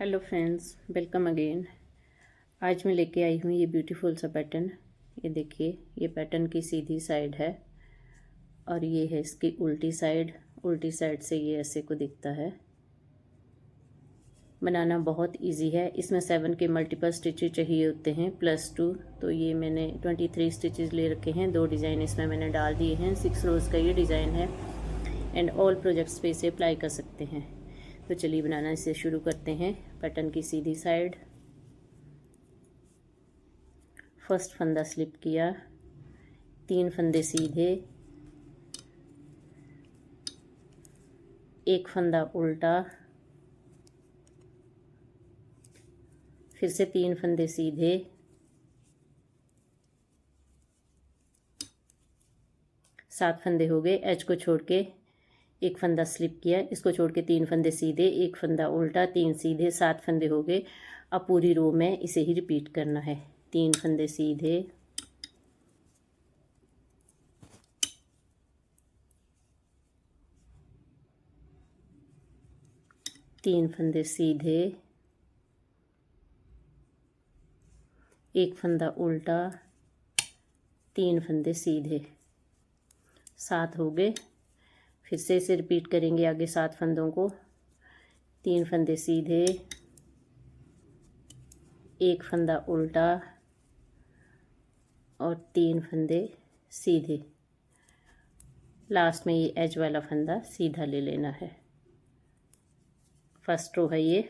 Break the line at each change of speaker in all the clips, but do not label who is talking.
Hello friends, welcome again. आज मैं लेके आई हूँ ये ब्यूटीफुल सा पैटर्न। ये देखिए, ये पैटर्न की सीधी साइड है और ये है इसकी उल्टी साइड। उल्टी साइड से ये ऐसे को दिखता है। बनाना बहुत इजी है। इसमें 7 के मल्टीपल स्टिचेज चाहिए होते हैं +2। तो ये मैंने 23 स्टिचेज ले रखे हैं। 2 डिज़ाइन इसमें मैंने डाल दिए हैं। 6 रोज़ का ये डिज़ाइन है एंड ऑल प्रोजेक्ट्स पे इसे अप्लाई कर सकते हैं। तो चलिए बनाना इसे शुरू करते हैं। पैटर्न की सीधी साइड, फर्स्ट फंदा स्लिप किया, 3 फंदे सीधे, एक फंदा उल्टा, फिर से 3 फंदे सीधे, सात फंदे हो गए। एज को छोड़ के एक फंदा स्लिप किया, इसको छोड़ के 3 फंदे सीधे, एक फंदा उल्टा, 3 सीधे, 7 फंदे हो गए। अब पूरी रो में इसे ही रिपीट करना है। 3 फंदे सीधे, तीन फंदे सीधे, एक फंदा उल्टा, 3 फंदे सीधे, 7 हो गए। फिर से इसे रिपीट करेंगे आगे 7 फंदों को। 3 फंदे सीधे, एक फंदा उल्टा और 3 फंदे सीधे। लास्ट में ये एज वाला फंदा सीधा ले लेना है। फर्स्ट रो है ये।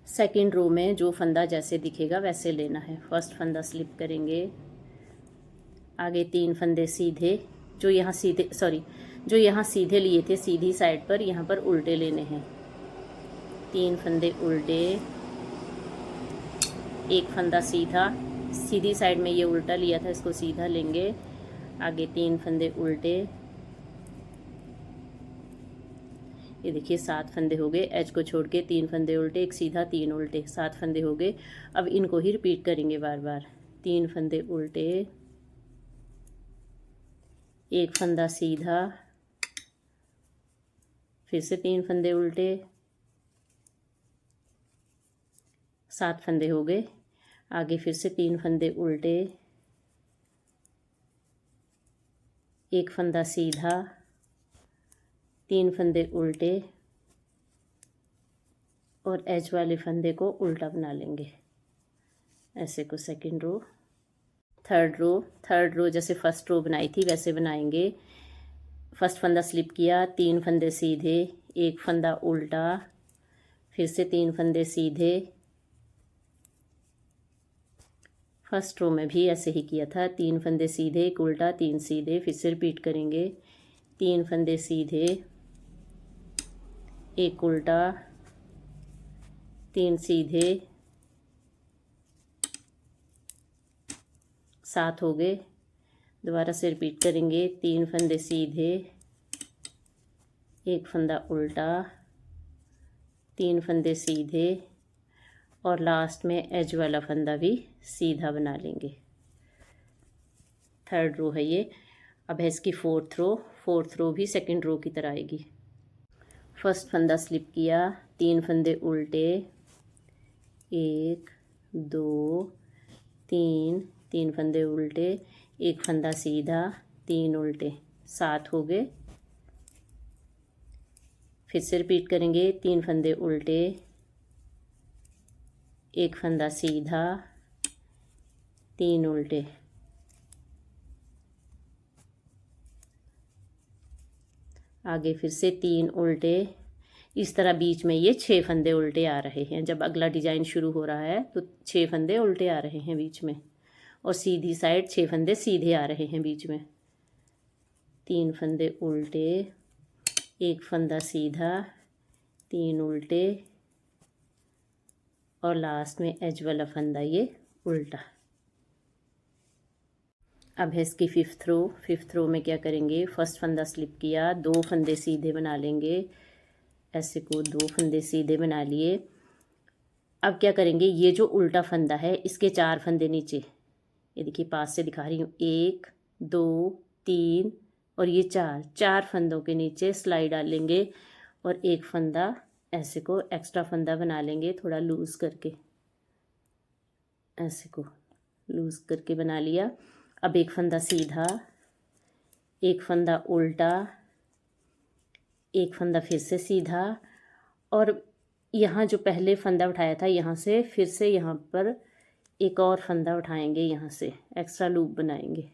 सेकंड रो में जो फंदा जैसे दिखेगा वैसे लेना है। फर्स्ट फंदा स्लिप करेंगे, आगे 3 फंदे सीधे, जो यहाँ सीधे लिए थे सीधी साइड पर, यहाँ पर उल्टे लेने हैं। 3 फंदे उल्टे, एक फंदा सीधा, सीधी साइड में ये उल्टा लिया था, इसको सीधा लेंगे। आगे 3 फंदे उल्टे, ये देखिए 7 फंदे हो गए। एज को छोड़ के 3 फंदे उल्टे, एक सीधा, 3 उल्टे, 7 फंदे हो गए। अब इनको ही रिपीट करेंगे बार बार। 3 फंदे उल्टे, एक फंदा सीधा, फिर से 3 फंदे उल्टे, 7 फंदे हो गए। आगे फिर से 3 फंदे उल्टे, एक फंदा सीधा, 3 फंदे उल्टे और एज वाले फंदे को उल्टा बना लेंगे। ऐसे को सेकंड रो। थर्ड रो जैसे फर्स्ट रो बनाई थी वैसे बनाएंगे। फर्स्ट फंदा स्लिप किया, 3 फंदे सीधे, एक फंदा उल्टा, फिर से 3 फंदे सीधे। फर्स्ट रो में भी ऐसे ही किया था। 3 फंदे सीधे, एक उल्टा, 3 सीधे। फिर से रिपीट करेंगे। 3 फंदे सीधे, एक उल्टा, 3 सीधे, 7 हो गए। दोबारा से रिपीट करेंगे। 3 फंदे सीधे, एक फंदा उल्टा, 3 फंदे सीधे और लास्ट में एज वाला फंदा भी सीधा बना लेंगे। थर्ड रो है ये। अब है इसकी फोर्थ रो भी सेकंड रो की तरह आएगी। फर्स्ट फंदा स्लिप किया, 3 फंदे उल्टे, 1 2 3 फंदे उल्टे, एक फंदा सीधा, 3 उल्टे, 7 हो गए। फिर से रिपीट करेंगे। 3 फंदे उल्टे, एक फंदा सीधा, 3 उल्टे, आगे फिर से 3 उल्टे। इस तरह बीच में ये 6 फंदे उल्टे आ रहे हैं। जब अगला डिजाइन शुरू हो रहा है तो 6 फंदे उल्टे आ रहे हैं बीच में और सीधी साइड 6 फंदे सीधे आ रहे हैं बीच में। 3 फंदे उल्टे, एक फंदा सीधा, 3 उल्टे और लास्ट में एज वाला फंदा ये उल्टा। अब है इसकी फिफ्थ रो में क्या करेंगे। फर्स्ट फंदा स्लिप किया, 2 फंदे सीधे बना लेंगे। ऐसे को 2 फंदे सीधे बना लिए। अब क्या करेंगे, ये जो उल्टा फंदा है इसके 4 फंदे नीचे, ये देखिए पास से दिखा रही हूँ, 1 2 3 और ये 4 फंदों के नीचे सिलाई डालेंगे और एक फंदा ऐसे को एक्स्ट्रा फंदा बना लेंगे थोड़ा लूज़ करके, ऐसे को लूज़ करके बना लिया। अब एक फंदा सीधा, एक फंदा उल्टा, एक फंदा फिर से सीधा, और यहाँ जो पहले फंदा उठाया था यहाँ से फिर से यहाँ पर एक और फंदा उठाएंगे, यहाँ से एक्स्ट्रा लूप बनाएंगे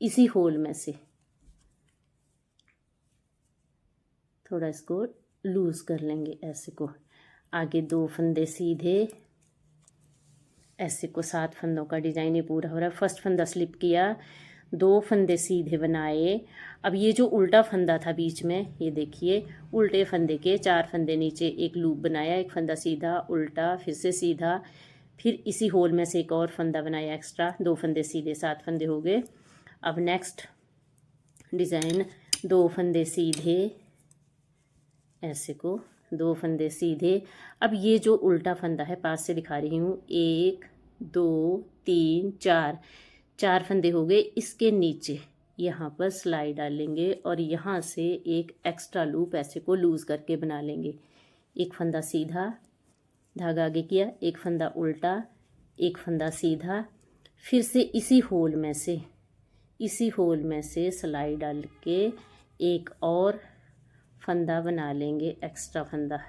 इसी होल में से। थोड़ा इसको लूज कर लेंगे ऐसे को। आगे 2 फंदे सीधे, ऐसे को 7 फंदों का डिजाइन ये पूरा हो रहा है। फर्स्ट फंदा स्लिप किया, 2 फंदे सीधे बनाए। अब ये जो उल्टा फंदा था बीच में, ये देखिए उल्टे फंदे के 4 फंदे नीचे एक लूप बनाया, एक फंदा सीधा उल्टा फिर से सीधा, फिर इसी होल में से एक और फंदा बनाया एक्स्ट्रा, 2 फंदे सीधे, 7 फंदे हो गए। अब नेक्स्ट डिज़ाइन 2 फंदे सीधे, ऐसे को 2 फंदे सीधे। अब ये जो उल्टा फंदा है पास से दिखा रही हूँ, 1 2 3 4 फंदे हो गए। इसके नीचे यहाँ पर सिलाई डालेंगे और यहाँ से एक एक्स्ट्रा लूप ऐसे को लूज़ करके बना लेंगे। एक फंदा सीधा, धागा आगे किया, एक फंदा उल्टा, एक फंदा सीधा, फिर से इसी होल में से सिलाई डाल के एक और फंदा बना लेंगे, एक्स्ट्रा फंदा।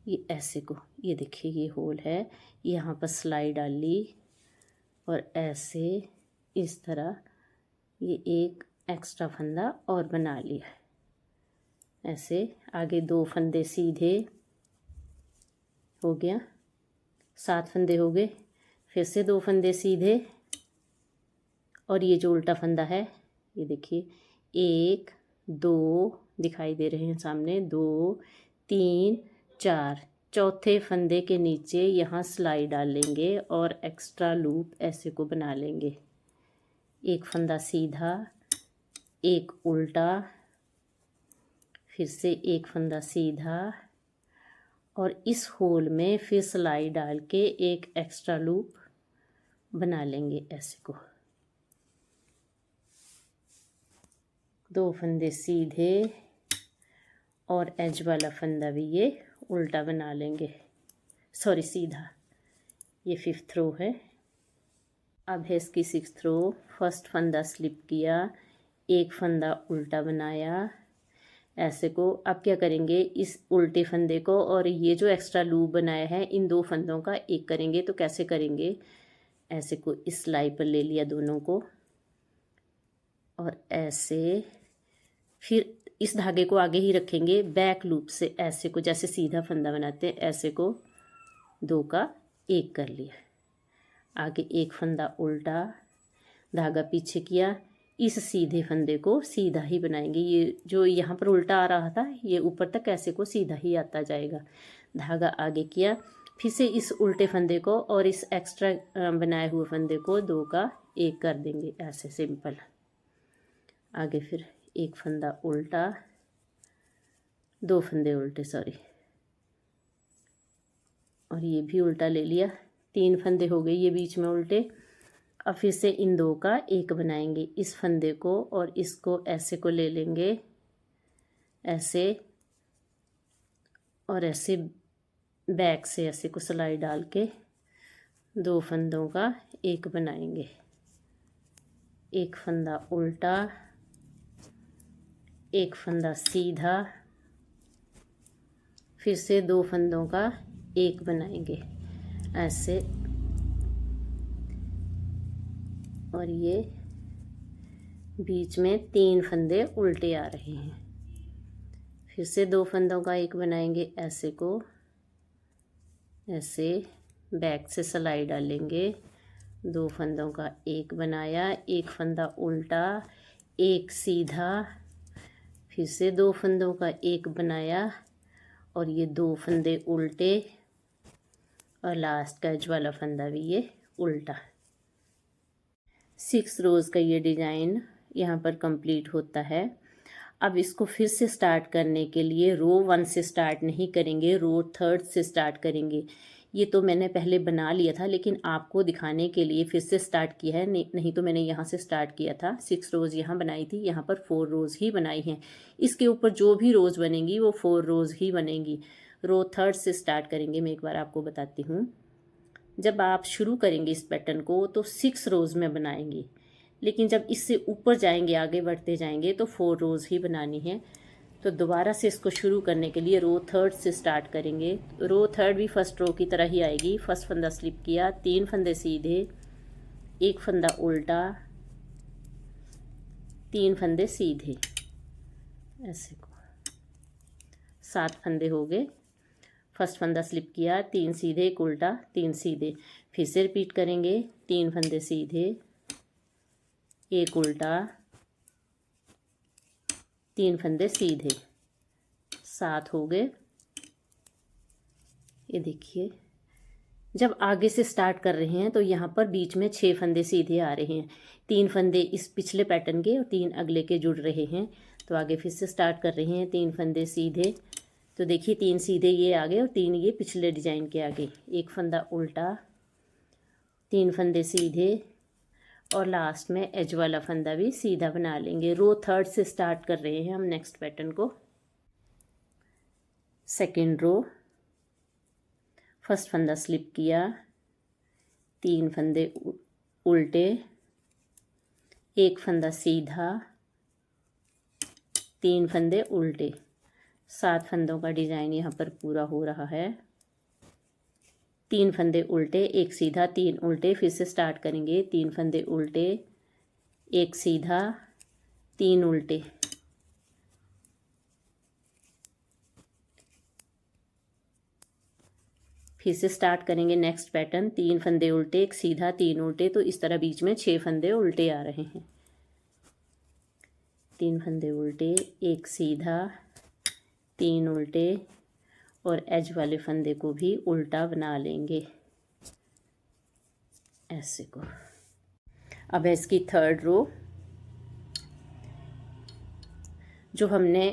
ये ऐसे को, ये देखिए ये होल है, यहाँ पर सिलाई डाल ली और ऐसे इस तरह ये एक एक्स्ट्रा फंदा और बना लिया। ऐसे आगे 2 फंदे सीधे हो गया, 7 फंदे हो गए, फिर से 2 फंदे सीधे, और ये जो उल्टा फंदा है ये देखिए 1 2 दिखाई दे रहे हैं सामने, 2 3 4, चौथे फंदे के नीचे यहाँ सिलाई डाल लेंगे और एक्स्ट्रा लूप ऐसे को बना लेंगे। एक फंदा सीधा, एक उल्टा, फिर से एक फंदा सीधा, और इस होल में फिर सिलाई डाल के एक एक्स्ट्रा लूप बना लेंगे ऐसे को। 2 फंदे सीधे और एज वाला फंदा भी ये उल्टा बना लेंगे, सॉरी सीधा। ये 5th रो है। अब है इसकी 6th रो। फर्स्ट फंदा स्लिप किया, एक फंदा उल्टा बनाया ऐसे को। अब क्या करेंगे, इस उल्टे फंदे को और ये जो एक्स्ट्रा लूप बनाया है इन 2 फंदों का एक करेंगे। तो कैसे करेंगे, ऐसे को इस सिलाई पर ले लिया दोनों को और ऐसे, फिर इस धागे को आगे ही रखेंगे बैक लूप से, ऐसे को जैसे सीधा फंदा बनाते हैं ऐसे को 2 का 1 कर लिया। आगे एक फंदा उल्टा, धागा पीछे किया, इस सीधे फंदे को सीधा ही बनाएंगे। ये जो यहाँ पर उल्टा आ रहा था ये ऊपर तक ऐसे को सीधा ही आता जाएगा। धागा आगे किया, फिर से इस उल्टे फंदे को और इस एक्स्ट्रा बनाए हुए फंदे को 2 का 1 कर देंगे ऐसे सिंपल। आगे फिर एक फंदा उल्टा, 2 फंदे उल्टे सॉरी, और ये भी उल्टा ले लिया, 3 फंदे हो गए ये बीच में उल्टे। अब फिर से इन 2 का 1 बनाएंगे। इस फंदे को और इसको ऐसे को ले लेंगे ऐसे, और ऐसे बैक से ऐसे को सिलाई डाल के 2 फंदों का 1 बनाएंगे। एक फंदा उल्टा, एक फंदा सीधा, फिर से 2 फंदों का 1 बनाएंगे ऐसे, और ये बीच में 3 फंदे उल्टे आ रहे हैं। फिर से 2 फंदों का 1 बनाएंगे ऐसे को, ऐसे बैक से सिलाई डालेंगे, 2 फंदों का 1 बनाया, एक फंदा उल्टा, एक सीधा, फिर से 2 फंदों का 1 बनाया, और ये 2 फंदे उल्टे, और लास्ट का एज वाला फंदा भी ये उल्टा। 6 रोज़ का ये डिज़ाइन यहाँ पर कंप्लीट होता है। अब इसको फिर से स्टार्ट करने के लिए रो 1 से स्टार्ट नहीं करेंगे, रो 3 से स्टार्ट करेंगे। ये तो मैंने पहले बना लिया था, लेकिन आपको दिखाने के लिए फिर से स्टार्ट किया है। नहीं तो मैंने यहाँ से स्टार्ट किया था, 6 रोज़ यहाँ बनाई थी, यहाँ पर 4 रोज़ ही बनाई हैं। इसके ऊपर जो भी रोज़ बनेंगी वो 4 रोज़ ही बनेंगी। रो 3 से स्टार्ट करेंगे। मैं एक बार आपको बताती हूँ। जब आप शुरू करेंगे इस पैटर्न को तो 6 रोज़ में बनाएंगे, लेकिन जब इससे ऊपर जाएंगे, आगे बढ़ते जाएंगे, तो 4 रोज़ ही बनानी है। तो दोबारा से इसको शुरू करने के लिए रो 3 से स्टार्ट करेंगे। रो 3 भी फर्स्ट रो की तरह ही आएगी। फर्स्ट फंदा स्लिप किया, 3 फंदे सीधे, 1 फंदा उल्टा, 3 फंदे सीधे, ऐसे को 7 फंदे हो गए। फर्स्ट फंदा स्लिप किया, 3 सीधे, 1 उल्टा, 3 सीधे, फिर से रिपीट करेंगे। 3 फंदे सीधे, 1 उल्टा, 3 फंदे सीधे, 7 हो गए। ये देखिए, जब आगे से स्टार्ट कर रहे हैं तो यहाँ पर बीच में 6 फंदे सीधे आ रहे हैं। 3 फंदे इस पिछले पैटर्न के और 3 अगले के जुड़ रहे हैं। तो आगे फिर से स्टार्ट कर रहे हैं। 3 फंदे सीधे, तो देखिए 3 सीधे ये आगे और 3 ये पिछले डिजाइन के आगे। 1 फंदा उल्टा, 3 फंदे सीधे, और लास्ट में एज वाला फंदा भी सीधा बना लेंगे। रो 3 से स्टार्ट कर रहे हैं हम नेक्स्ट पैटर्न को। सेकेंड रो, फर्स्ट फंदा स्लिप किया, 3 फंदे उल्टे, 1 फंदा सीधा, 3 फंदे उल्टे, 7 फंदों का डिजाइन यहाँ पर पूरा हो रहा है। 3 फंदे उल्टे, 1 सीधा, 3 उल्टे, फिर से स्टार्ट करेंगे। 3 फंदे उल्टे, 1 सीधा, 3 उल्टे, फिर से स्टार्ट करेंगे नेक्स्ट पैटर्न। 3 फंदे उल्टे, 1 सीधा, 3 उल्टे, तो इस तरह बीच में 6 फंदे उल्टे आ रहे हैं। 3 फंदे उल्टे, 1 सीधा, 3 उल्टे, और एज वाले फंदे को भी उल्टा बना लेंगे, ऐसे को। अब है इसकी थर्ड रो। जो हमने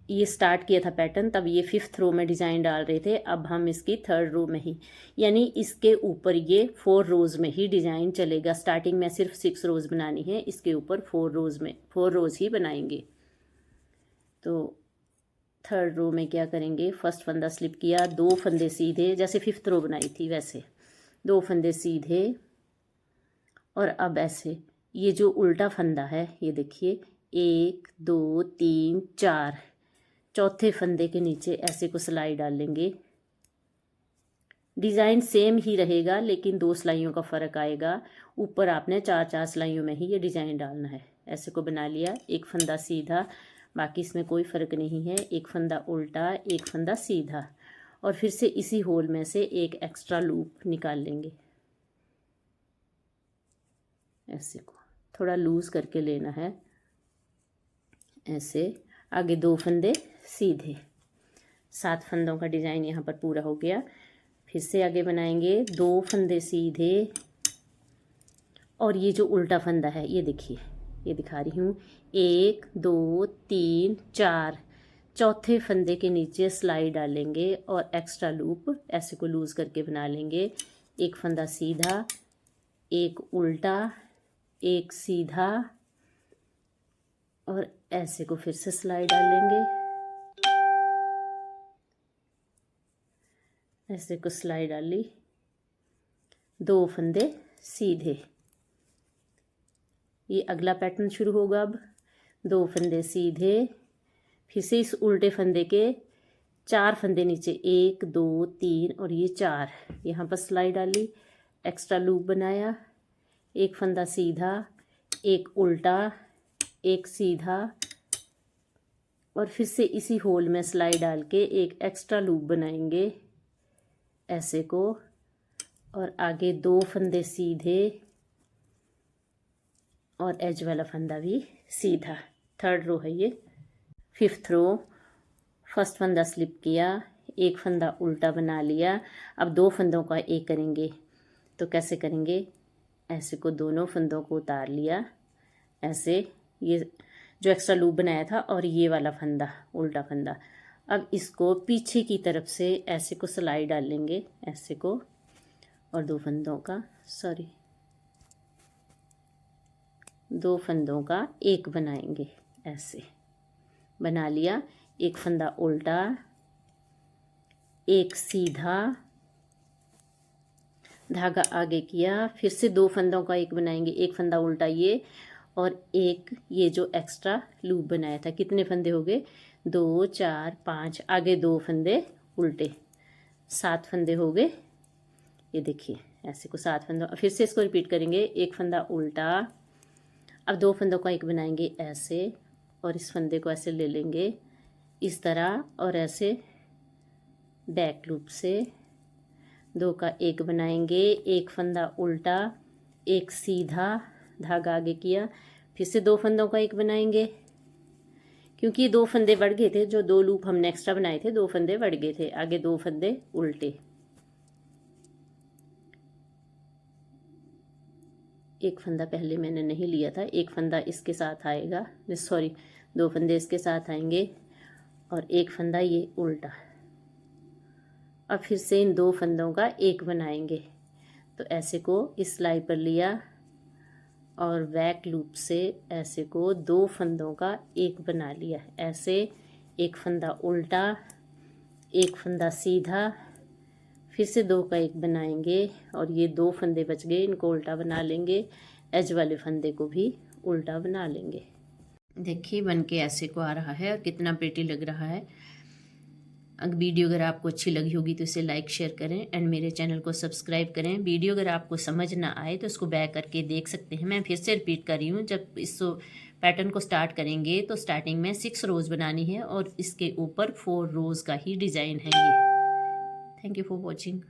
ये स्टार्ट किया था पैटर्न, तब ये 5th रो में डिज़ाइन डाल रहे थे। अब हम इसकी थर्ड रो में ही, यानी इसके ऊपर ये 4 रोज़ में ही डिज़ाइन चलेगा। स्टार्टिंग में सिर्फ 6 रोज़ बनानी है, इसके ऊपर 4 रोज़ ही बनाएंगे। तो थर्ड रो में क्या करेंगे, फर्स्ट फंदा स्लिप किया, 2 फंदे सीधे, जैसे 5th रो बनाई थी वैसे 2 फंदे सीधे, और अब ऐसे ये जो उल्टा फंदा है, ये देखिए 1 2 3 4, चौथे फंदे के नीचे ऐसे को सिलाई डालेंगे। डिज़ाइन सेम ही रहेगा, लेकिन 2 सिलाइयों का फ़र्क आएगा। ऊपर आपने 4-4 सिलाइयों में ही ये डिज़ाइन डालना है। ऐसे को बना लिया, 1 फंदा सीधा, बाकी इसमें कोई फ़र्क नहीं है। 1 फंदा उल्टा, 1 फंदा सीधा, और फिर से इसी होल में से एक एक्स्ट्रा लूप निकाल लेंगे। ऐसे को थोड़ा लूज़ करके लेना है। ऐसे आगे 2 फंदे सीधे, 7 फंदों का डिज़ाइन यहाँ पर पूरा हो गया। फिर से आगे बनाएंगे, 2 फंदे सीधे, और ये जो उल्टा फंदा है, ये देखिए, ये दिखा रही हूँ, 1 2 3 4, चौथे फंदे के नीचे सिलाई डालेंगे और एक्स्ट्रा लूप ऐसे को लूज़ करके बना लेंगे। 1 फंदा सीधा, 1 उल्टा, 1 सीधा, और ऐसे को फिर से सिलाई डालेंगे। ऐसे को सिलाई डाली, 2 फंदे सीधे, ये अगला पैटर्न शुरू होगा। अब 2 फंदे सीधे, फिर से इस उल्टे फंदे के 4 फंदे नीचे, 1 2 3 और ये 4, यहाँ पर सिलाई डाली, एक्स्ट्रा लूप बनाया, 1 फंदा सीधा, 1 उल्टा, 1 सीधा, और फिर से इसी होल में सिलाई डाल के एक एक्स्ट्रा लूप बनाएंगे ऐसे को, और आगे 2 फंदे सीधे और एज वाला फंदा भी सीधा। थर्ड रो है ये। 5th रो, फर्स्ट फंदा स्लिप किया, 1 फंदा उल्टा बना लिया। अब 2 फंदों का एक करेंगे, तो कैसे करेंगे, ऐसे को दोनों फंदों को उतार लिया। ऐसे ये जो एक्स्ट्रा लूप बनाया था, और ये वाला फंदा, उल्टा फंदा। अब इसको पीछे की तरफ से ऐसे को सिलाई डाल लेंगे, ऐसे को, और दो फंदों का एक बनाएंगे। ऐसे बना लिया, एक फंदा उल्टा, एक सीधा, धागा आगे किया, फिर से दो फंदों का एक बनाएंगे, एक फंदा उल्टा ये, और एक ये जो एक्स्ट्रा लूप बनाया था। कितने फंदे हो गए? 2 4 5, आगे दो फंदे उल्टे, 7 फंदे हो गए। ये देखिए ऐसे को 7 फंदों, फिर से इसको रिपीट करेंगे, एक फंदा उल्टा, अब दो फंदों का एक बनाएंगे ऐसे, और इस फंदे को ऐसे ले लेंगे इस तरह, और ऐसे बैक लूप से दो का एक बनाएंगे, एक फंदा उल्टा, एक सीधा, धागा आगे किया, फिर से दो फंदों का एक बनाएंगे, क्योंकि ये दो फंदे बढ़ गए थे, जो दो लूप हमने एक्स्ट्रा बनाए थे, दो फंदे बढ़ गए थे, आगे दो फंदे उल्टे, एक फंदा पहले मैंने नहीं लिया था, एक फंदा इसके साथ आएगा, सॉरी, दो फंदे इसके साथ आएंगे, और एक फंदा ये उल्टा। अब फिर से इन दो फंदों का एक बनाएंगे, तो ऐसे को इस सिलाई पर लिया, और बैक लूप से ऐसे को दो फंदों का एक बना लिया, ऐसे एक फंदा उल्टा, एक फंदा सीधा, फिर से दो का एक बनाएंगे, और ये दो फंदे बच गए, इनको उल्टा बना लेंगे, एज वाले फंदे को भी उल्टा बना लेंगे। देखिए बन के ऐसे को आ रहा है, और कितना प्रिटी लग रहा है। वीडियो अगर आपको अच्छी लगी होगी तो इसे लाइक शेयर करें, एंड मेरे चैनल को सब्सक्राइब करें। वीडियो अगर आपको समझ ना आए तो इसको बैक करके देख सकते हैं। मैं फिर से रिपीट कर रही हूँ, जब इस पैटर्न को स्टार्ट करेंगे तो स्टार्टिंग में 6 रोज़ बनानी है, और इसके ऊपर 4 रोज़ का ही डिज़ाइन है ये। Thank you for watching.